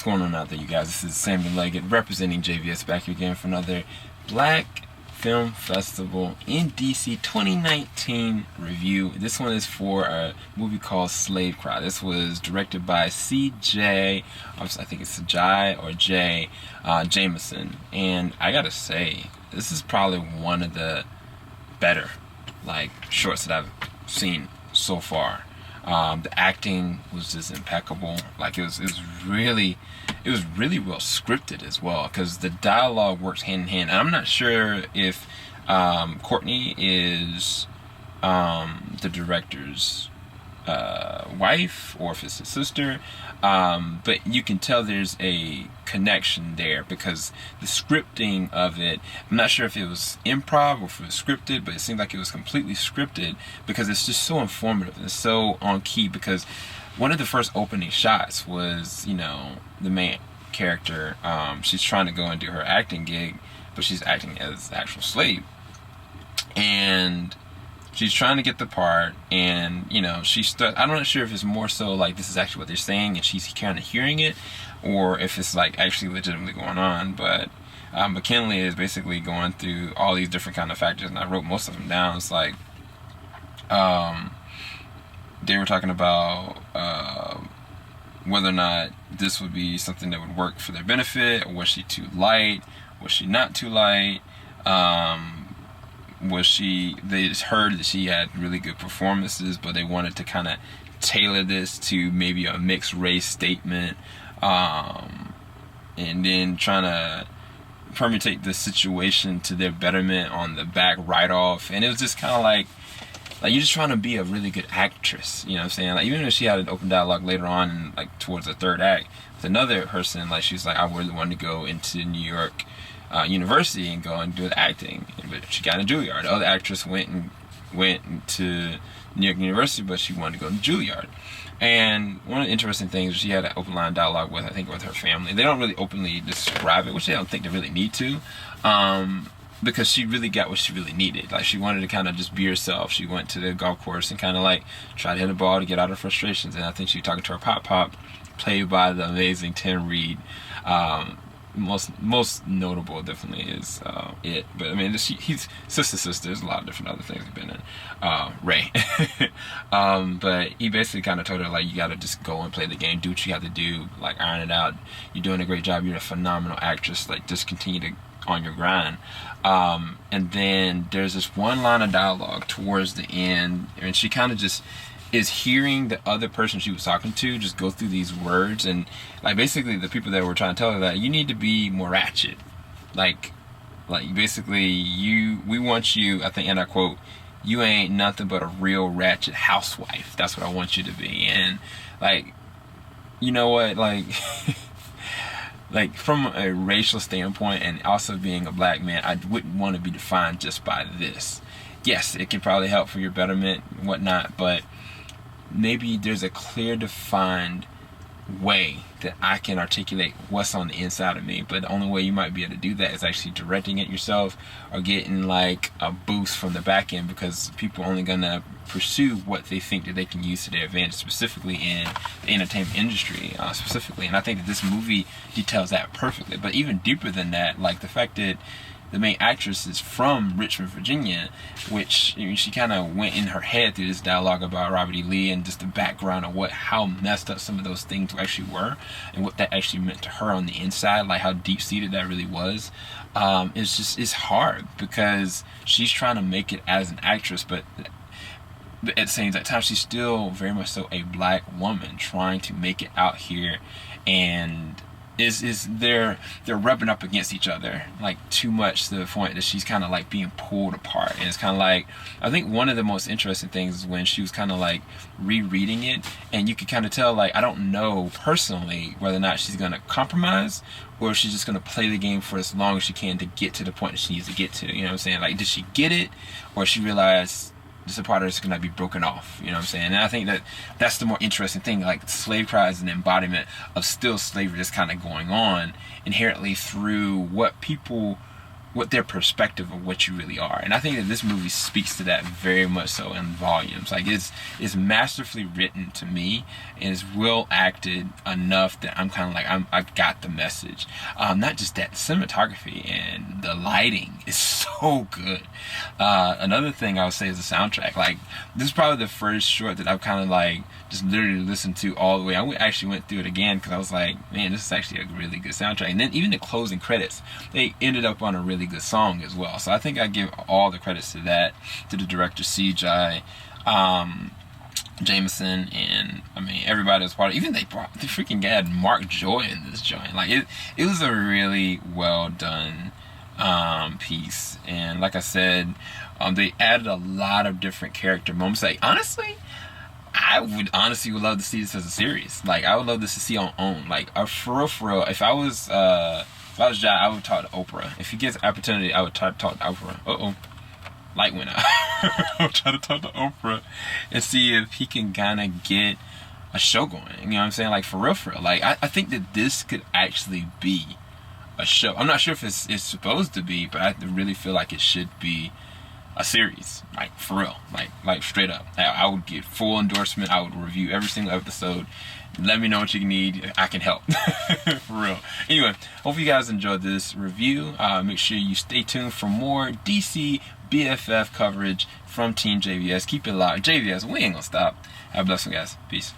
going on out there, you guys? This is Sammy Leggett representing JVS back here again for another Black Film Festival in DC 2019 review. This one is for a movie called Slave Cry. This was directed by Jai Jamison, and I gotta say, this is probably one of the better shorts that I've seen so far. The acting was just impeccable. It was really well scripted as well, because the dialogue works hand in hand. And I'm not sure if Courtney is the director's wife or if it's his sister, but you can tell there's a connection there because the scripting of it, I'm not sure if it was improv or if it was scripted, but it seemed like it was completely scripted because it's just so informative and it's so on key. Because one of the first opening shots was, the main character, she's trying to go and do her acting gig, but she's acting as the actual slave, and she's trying to get the part, and I'm not sure if it's more so this is actually what they're saying and she's kind of hearing it, or if it's actually legitimately going on. But McKinley is basically going through all these different kind of factors, and I wrote most of them down. It's they were talking about whether or not this would be something that would work for their benefit, or was she too light, was she not too light, they just heard that she had really good performances, but they wanted to kind of tailor this to maybe a mixed race statement, and then trying to permutate the situation to their betterment on the back right off. And it was just kind of like you're just trying to be a really good actress, you know what I'm saying? Even if she had an open dialogue later on, towards the third act with another person, she's I really wanted to go into New York University and go and do the acting, but she got in Juilliard. The other actress went to New York University, but she wanted to go to Juilliard. And one of the interesting things, she had an open line dialogue with her family. They don't really openly describe it, which I don't think they really need to, because she really got what she really needed. She wanted to kind of just be herself. She went to the golf course and kind of try to hit a ball to get out of frustrations. And I think she was talking to her pop, played by the amazing Tim Reed. Most notable definitely is it, but I mean he's sister. There's a lot of different other things he's been in. Ray, but he basically kind of told her you got to just go and play the game, do what you have to do, iron it out. You're doing a great job. You're a phenomenal actress. Just continue to on your grind. And then there's this one line of dialogue towards the end, and she kind of just is hearing the other person she was talking to just go through these words, and basically the people that were trying to tell her that you need to be more ratchet, basically we want you, I think, and I quote, you ain't nothing but a real ratchet housewife. That's what I want you to be. And you know what, from a racial standpoint, and also being a black man, I wouldn't want to be defined just by this. Yes, it can probably help for your betterment and whatnot, but maybe there's a clear defined way that I can articulate what's on the inside of me. But the only way you might be able to do that is actually directing it yourself, or getting a boost from the back end, because people are only gonna pursue what they think that they can use to their advantage, specifically in the entertainment industry specifically. And I think that this movie details that perfectly. But even deeper than that, the fact that the main actress is from Richmond, Virginia, which she kind of went in her head through this dialogue about Robert E. Lee and just the background of how messed up some of those things actually were, and what that actually meant to her on the inside, how deep-seated that really was. It's hard because she's trying to make it as an actress, but at the same time, she's still very much so a black woman trying to make it out here, and they're rubbing up against each other too much, to the point that she's kind of being pulled apart. And it's kind of I think one of the most interesting things is when she was kind of rereading it, and you could kind of tell I don't know personally whether or not she's gonna compromise, or if she's just gonna play the game for as long as she can to get to the point that she needs to get to. You know what I'm saying? Did she get it, or she realized this part of it's gonna be broken off? You know what I'm saying? And I think that's the more interesting thing. Slave Cry is an embodiment of still slavery that's kind of going on inherently through what what their perspective of what you really are. And I think that this movie speaks to that very much so in volumes. Like it's masterfully written to me, and it's well acted enough that I'm kind of like I got the message. Not just that, cinematography and the lighting is so good. Another thing I would say is the soundtrack. Like this is probably the first short that I've kind of like just literally listened to all the way. I actually went through it again because I was like, man, this is actually a really good soundtrack. And then even the closing credits, they ended up on a really good song as well. So I think I give all the credits to that, to the director Jai Jamison, and I mean everybody was part of it. Even they freaking had Mark Joy in this joint. Like it was a really well done piece. And like I said, they added a lot of different character moments. Like honestly, I would love to see this as a series. Like I would love this to see on OWN. Like for real, if I was Jai, I would talk to Oprah. If he gets the opportunity, I would try to talk to Oprah. Light went out. I would try to talk to Oprah and see if he can kind of get a show going. You know what I'm saying? Like for real. Like I think that this could actually be a show. I'm not sure if it's supposed to be, but I really feel like it should be a series. Like for real. Like straight up. I would get full endorsement. I would review every single episode. Let me know what you need. I can help. For real. Anyway, hope you guys enjoyed this review. Make sure you stay tuned for more dcbff coverage from Team JVS. Keep it locked. JVS, we ain't gonna stop. Have a blessed one, guys. Peace.